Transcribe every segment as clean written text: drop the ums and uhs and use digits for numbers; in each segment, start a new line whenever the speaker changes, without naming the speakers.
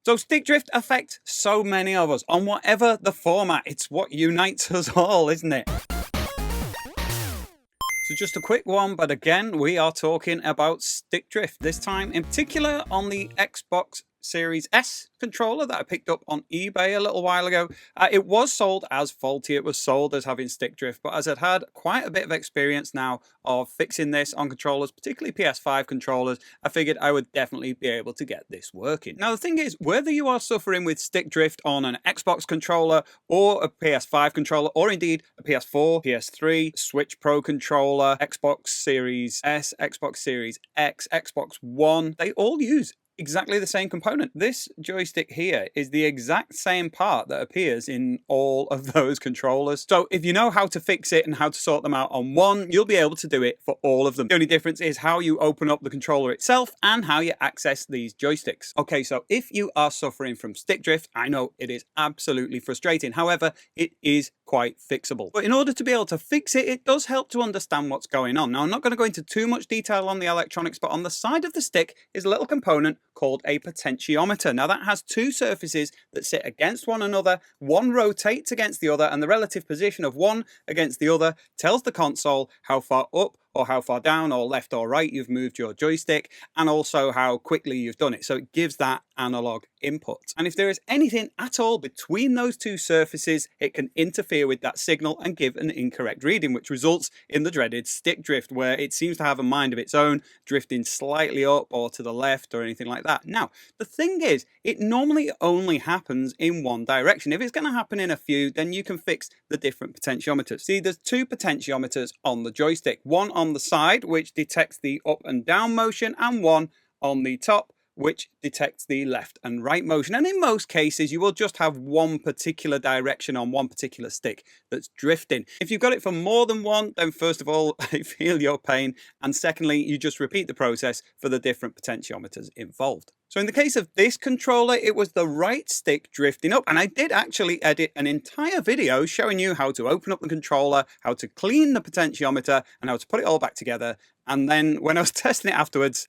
So stick drift affects so many of us on whatever the format. It's what unites us all, isn't it? So just a quick one, but again, we are talking about stick drift, this time in particular on the Xbox Series S controller that I picked up on eBay a little while ago. It was sold as faulty, it was sold as having stick drift, but as I'd had quite a bit of experience now of fixing this on controllers, particularly PS5 controllers, I figured I would definitely be able to get this working. Now the thing is, whether you are suffering with stick drift on an Xbox controller or a PS5 controller, or indeed a PS4, PS3, Switch Pro controller, Xbox Series S, Xbox Series X, Xbox One, they all use exactly the same component. This joystick here is the exact same part that appears in all of those controllers. So if you know how to fix it and how to sort them out on one, you'll be able to do it for all of them. The only difference is how you open up the controller itself and how you access these joysticks. Okay, so if you are suffering from stick drift, I know it is absolutely frustrating. However, it is quite fixable. But in order to be able to fix it, it does help to understand what's going on. Now, I'm not going to go into too much detail on the electronics, but on the side of the stick is a little component called a potentiometer. Now that has two surfaces that sit against one another. One rotates against the other, and the relative position of one against the other tells the console how far up or how far down or left or right you've moved your joystick, and also how quickly you've done it. So it gives that analog input. And if there is anything at all between those two surfaces, it can interfere with that signal and give an incorrect reading, which results in the dreaded stick drift, where it seems to have a mind of its own, drifting slightly up or to the left or anything like that. Now, the thing is, it normally only happens in one direction. If it's going to happen in a few, then you can fix the different potentiometers. See, there's two potentiometers on the joystick, one on the side, which detects the up and down motion, and one on the top, which detects the left and right motion. And in most cases, you will just have one particular direction on one particular stick that's drifting. If you've got it for more than one, then first of all, I feel your pain. And secondly, you just repeat the process for the different potentiometers involved. So in the case of this controller, it was the right stick drifting up. And I did actually edit an entire video showing you how to open up the controller, how to clean the potentiometer, and how to put it all back together. And then when I was testing it afterwards,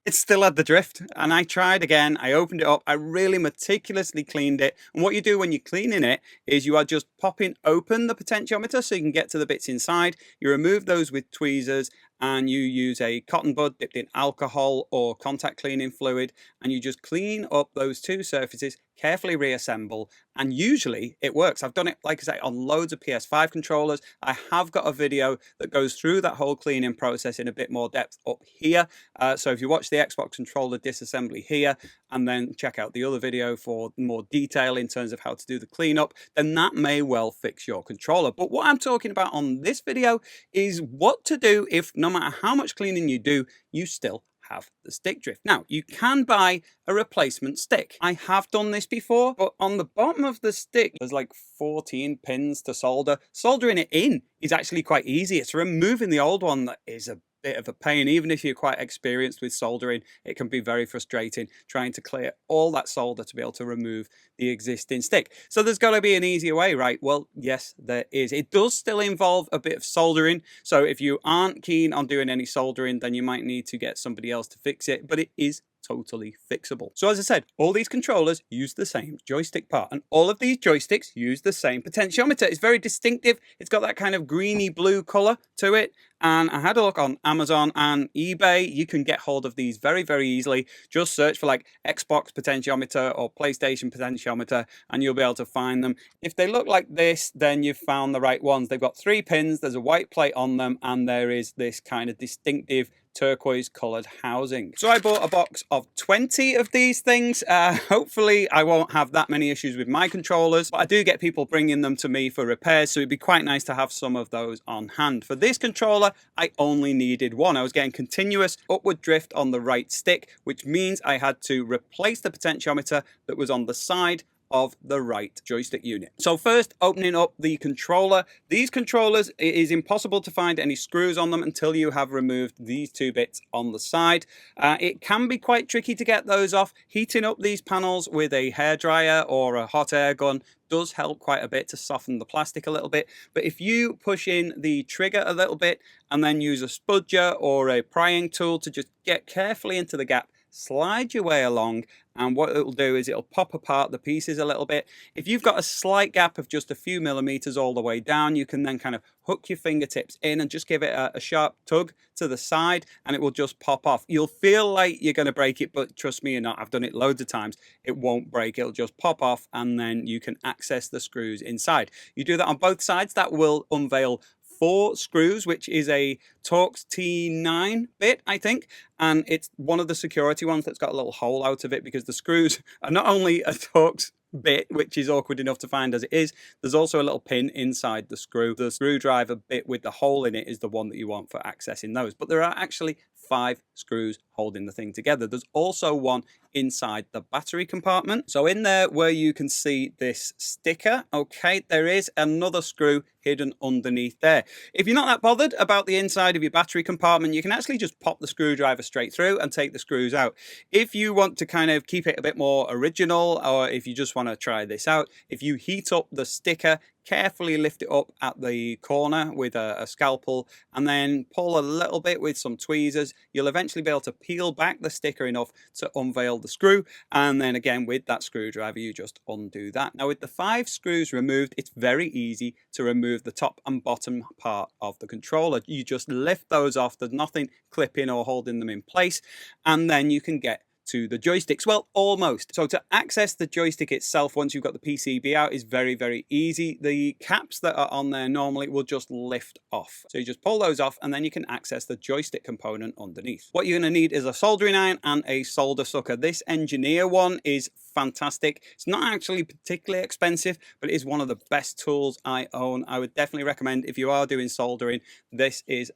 it still had the drift, and I tried again. I opened it up. I really meticulously cleaned it. And what you do when you're cleaning it is you are just popping open the potentiometer so you can get to the bits inside. You remove those with tweezers, and you use a cotton bud dipped in alcohol or contact cleaning fluid, and you just clean up those two surfaces, carefully reassemble, and usually it works. I've done it, like I say, on loads of PS5 controllers. I have got a video that goes through that whole cleaning process in a bit more depth up here. So if you watch the Xbox controller disassembly here, and then check out the other video for more detail in terms of how to do the cleanup, then that may well fix your controller. But what I'm talking about on this video is what to do if no matter how much cleaning you do, you still have the stick drift. Now, you can buy a replacement stick. I have done this before, but on the bottom of the stick, there's like 14 pins to solder. Soldering it in is actually quite easy. It's removing the old one that is a bit of a pain. Even if you're quite experienced with soldering, it can be very frustrating trying to clear all that solder to be able to remove the existing stick. So there's got to be an easier way, right? Well, yes, there is. It does still involve a bit of soldering. So if you aren't keen on doing any soldering, then you might need to get somebody else to fix it, but it is totally fixable. So as I said, all these controllers use the same joystick part, and all of these joysticks use the same potentiometer. It's very distinctive. It's got that kind of greeny blue color to it. And I had a look on Amazon and eBay. You can get hold of these very, very easily. Just search for like Xbox potentiometer or PlayStation potentiometer, and you'll be able to find them. If they look like this, then you've found the right ones. They've got 3 pins, there's a white plate on them, and there is this kind of distinctive turquoise colored housing. So I bought a box of 20 of these things. Hopefully I won't have that many issues with my controllers, but I do get people bringing them to me for repairs, so it'd be quite nice to have some of those on hand. For this controller, I only needed one. I was getting continuous upward drift on the right stick, which means I had to replace the potentiometer that was on the side of the right joystick unit. So first, opening up the controller. These controllers, it is impossible to find any screws on them until you have removed these 2 bits on the side. It can be quite tricky to get those off. Heating up these panels with a hairdryer or a hot air gun does help quite a bit to soften the plastic a little bit. But if you push in the trigger a little bit and then use a spudger or a prying tool to just get carefully into the gap, slide your way along, and what it'll do is it'll pop apart the pieces a little bit. If you've got a slight gap of just a few millimeters all the way down, you can then kind of hook your fingertips in and just give it a sharp tug to the side, and it will just pop off. You'll feel like you're going to break it, but trust me, you're not. I've done it loads of times. It won't break. It'll just pop off, and then you can access the screws inside. You do that on both sides. That will unveil 4 screws, which is a Torx T9 bit, I think, and it's one of the security ones that's got a little hole out of it, because the screws are not only a Torx bit, which is awkward enough to find as it is, there's also a little pin inside the screw. The screwdriver bit with the hole in it is the one that you want for accessing those, but there are actually 5 screws holding the thing together. There's also one inside the battery compartment. So in there where you can see this sticker, okay, there is another screw hidden underneath there. If you're not that bothered about the inside of your battery compartment, you can actually just pop the screwdriver straight through and take the screws out. If you want to kind of keep it a bit more original, or if you just want to try this out, if you heat up the sticker, carefully lift it up at the corner with a scalpel, and then pull a little bit with some tweezers, you'll eventually be able to peel back the sticker enough to unveil the screw, and then again with that screwdriver you just undo that. Now with the 5 screws removed, it's very easy to remove the top and bottom part of the controller. You just lift those off, there's nothing clipping or holding them in place, and then you can get to the joysticks. Well, almost. So to access the joystick itself, once you've got the PCB out, is very, very easy. The caps that are on there normally will just lift off. So you just pull those off, and then you can access the joystick component underneath. What you're going to need is a soldering iron and a solder sucker. This Engineer one is fantastic. It's not actually particularly expensive, but it is one of the best tools I own. I would definitely recommend, if you are doing soldering, this is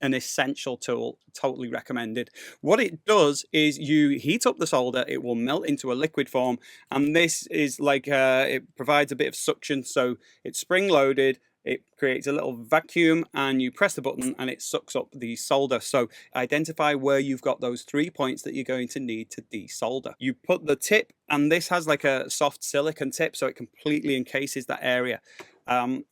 an essential tool, totally recommended. What it does is you heat up the solder, it will melt into a liquid form, and this is like, it provides a bit of suction, so it's spring loaded, it creates a little vacuum, and you press the button and it sucks up the solder. So identify where you've got those 3 points that you're going to need to desolder. You put the tip, and this has like a soft silicone tip, so it completely encases that area.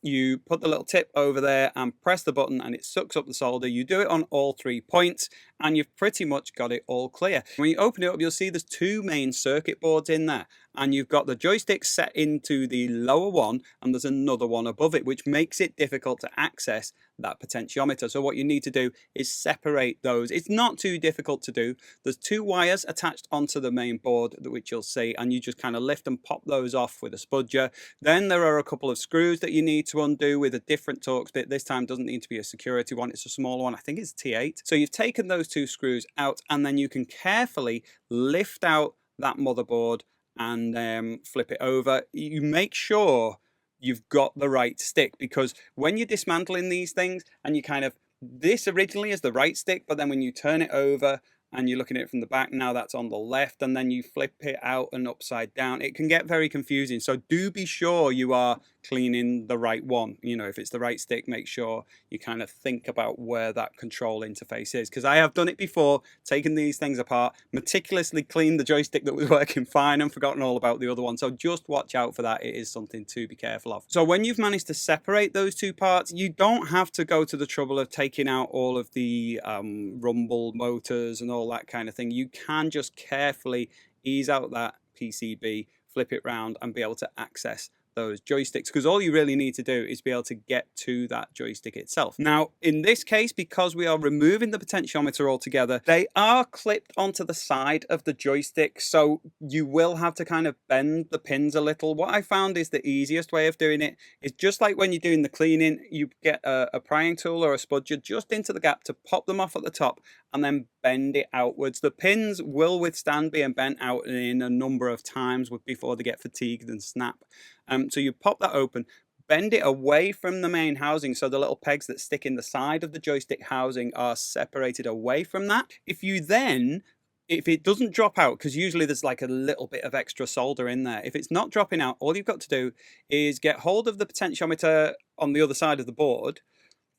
You put the little tip over there and press the button, and it sucks up the solder. You do it on all 3 points, and you've pretty much got it all clear. When you open it up, you'll see there's 2 main circuit boards in there, and you've got the joystick set into the lower one, and there's another one above it, which makes it difficult to access that potentiometer. So what you need to do is separate those. It's not too difficult to do. There's 2 wires attached onto the main board, which you'll see, and you just kind of lift and pop those off with a spudger. Then there are a couple of screws that you need to undo with a different Torx bit. This time doesn't need to be a security one, it's a smaller one. I think it's T8. So you've taken those 2 screws out, and then you can carefully lift out that motherboard and flip it over. You make sure you've got the right stick, because when you're dismantling these things, and you kind of, this originally is the right stick, but then when you turn it over and you're looking at it from the back, now that's on the left, and then you flip it out and upside down, it can get very confusing. So do be sure you are cleaning the right one. You know, if it's the right stick, make sure you kind of think about where that control interface is, because I have done it before, taken these things apart, meticulously cleaned the joystick that was working fine, and forgotten all about the other one. So just watch out for that. It is something to be careful of. So when you've managed to separate those 2 parts, you don't have to go to the trouble of taking out all of the rumble motors and all that kind of thing. You can just carefully ease out that PCB, flip it round, and be able to access those joysticks, because all you really need to do is be able to get to that joystick itself. Now in this case, because we are removing the potentiometer altogether, they are clipped onto the side of the joystick, so you will have to kind of bend the pins a little. What I found is the easiest way of doing it is just like when you're doing the cleaning, you get a prying tool or a spudger just into the gap to pop them off at the top, and then bend it outwards. The pins will withstand being bent out in a number of times before they get fatigued and snap. So you pop that open, bend it away from the main housing, so the little pegs that stick in the side of the joystick housing are separated away from that. If it doesn't drop out, because usually there's like a little bit of extra solder in there, if it's not dropping out, all you've got to do is get hold of the potentiometer on the other side of the board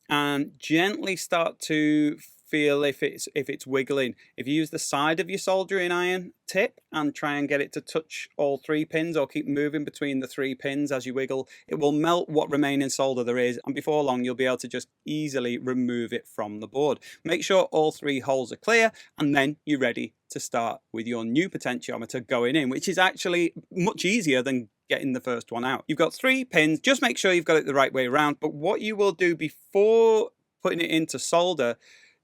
and gently start to feel if it's wiggling. If you use the side of your soldering iron tip and try and get it to touch all 3 pins, or keep moving between the 3 pins as you wiggle, it will melt what remaining solder there is, and before long you'll be able to just easily remove it from the board. Make sure all 3 holes are clear, and then you're ready to start with your new potentiometer going in, which is actually much easier than getting the first one out. You've got 3 pins. Just make sure you've got it the right way around. But what you will do before putting it into solder,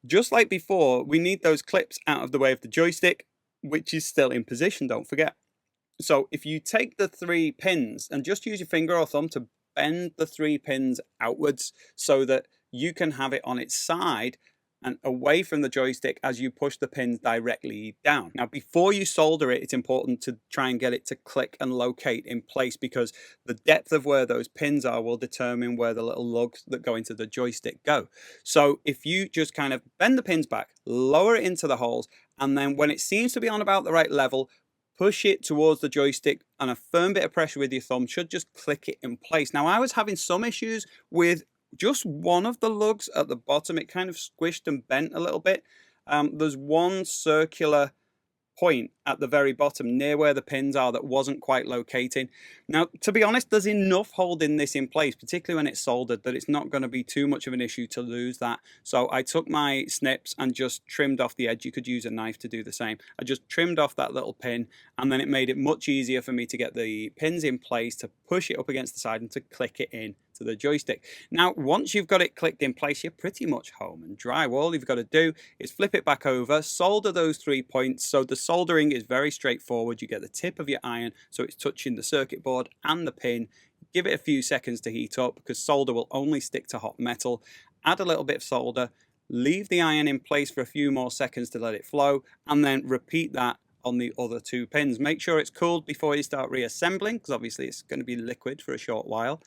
just like before, we need those clips out of the way of the joystick, which is still in position, don't forget. So if you take the 3 pins and just use your finger or thumb to bend the 3 pins outwards so that you can have it on its side and away from the joystick as you push the pins directly down. Now, before you solder it, it's important to try and get it to click and locate in place, because the depth of where those pins are will determine where the little lugs that go into the joystick go. So if you just kind of bend the pins back, lower it into the holes, and then when it seems to be on about the right level, push it towards the joystick, and a firm bit of pressure with your thumb should just click it in place. Now, I was having some issues with just one of the lugs at the bottom. It kind of squished and bent a little bit. There's one circular point at the very bottom near where the pins are that wasn't quite locating. Now, to be honest, there's enough holding this in place, particularly when it's soldered, that it's not going to be too much of an issue to lose that. So I took my snips and just trimmed off the edge. You could use a knife to do the same. I just trimmed off that little pin, and then it made it much easier for me to get the pins in place, to push it up against the side and to click it in to the joystick. Now, once you've got it clicked in place, you're pretty much home and dry. All you've got to do is flip it back over, solder those 3 points. So the soldering is very straightforward. You get the tip of your iron so it's touching the circuit board and the pin. Give it a few seconds to heat up, because solder will only stick to hot metal. Add a little bit of solder, leave the iron in place for a few more seconds to let it flow, and then repeat that on the other 2 pins. Make sure it's cooled before you start reassembling, because obviously it's going to be liquid for a short while.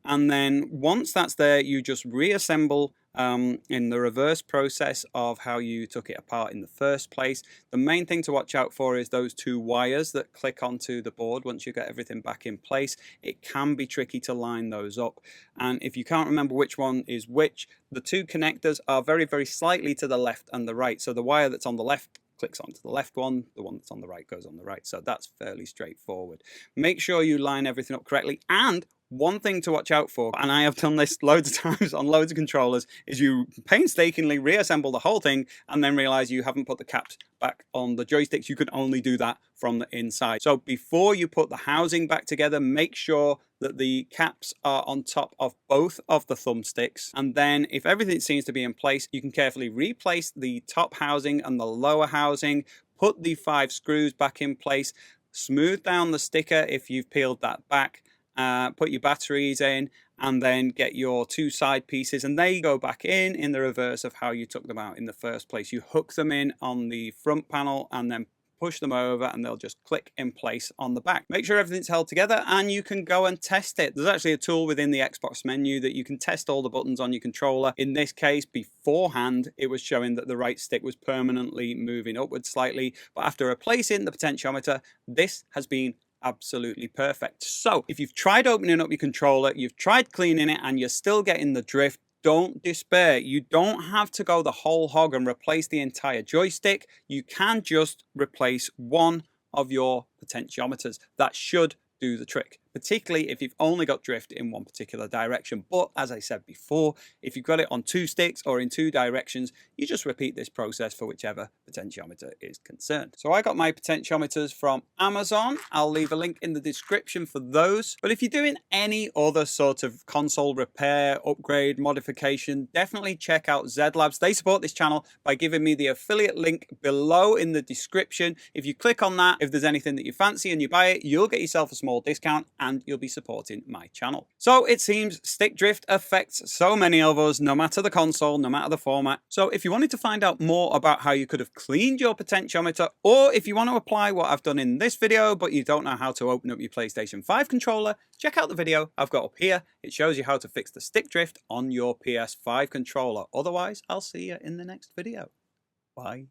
And then once that's there, you just reassemble in the reverse process of how you took it apart in the first place. The main thing to watch out for is those 2 wires that click onto the board once you get everything back in place. It can be tricky to line those up. And if you can't remember which one is which, the 2 connectors are very, very slightly to the left and the right. So the wire that's on the left clicks onto the left one, the one that's on the right goes on the right. So that's fairly straightforward. Make sure you line everything up correctly. And one thing to watch out for, and I have done this loads of times on loads of controllers, is you painstakingly reassemble the whole thing and then realize you haven't put the caps back on the joysticks. You can only do that from the inside. So before you put the housing back together, make sure that the caps are on top of both of the thumbsticks. And then if everything seems to be in place, you can carefully replace the top housing and the lower housing, put the 5 screws back in place, smooth down the sticker if you've peeled that back, put your batteries in, and then get your 2 side pieces, and they go back in the reverse of how you took them out in the first place. You hook them in on the front panel and then push them over, and they'll just click in place on the back. Make sure everything's held together, and you can go and test it. There's actually a tool within the Xbox menu that you can test all the buttons on your controller. In this case, beforehand, it was showing that the right stick was permanently moving upwards slightly, but after replacing the potentiometer, this has been absolutely perfect. So if you've tried opening up your controller, you've tried cleaning it, and you're still getting the drift, don't despair. You don't have to go the whole hog and replace the entire joystick. You can just replace one of your potentiometers. That should do the trick, particularly if you've only got drift in one particular direction. But as I said before, if you've got it on 2 sticks or in 2 directions, you just repeat this process for whichever potentiometer is concerned. So I got my potentiometers from Amazon. I'll leave a link in the description for those. But if you're doing any other sort of console repair, upgrade, modification, definitely check out Zed Labs. They support this channel by giving me the affiliate link below in the description. If you click on that, if there's anything that you fancy and you buy it, you'll get yourself a small discount, and you'll be supporting my channel. So it seems stick drift affects so many of us, no matter the console, no matter the format. So if you wanted to find out more about how you could have cleaned your potentiometer, or if you want to apply what I've done in this video, but you don't know how to open up your PlayStation 5 controller, check out the video I've got up here. It shows you how to fix the stick drift on your PS5 controller. Otherwise, I'll see you in the next video. Bye.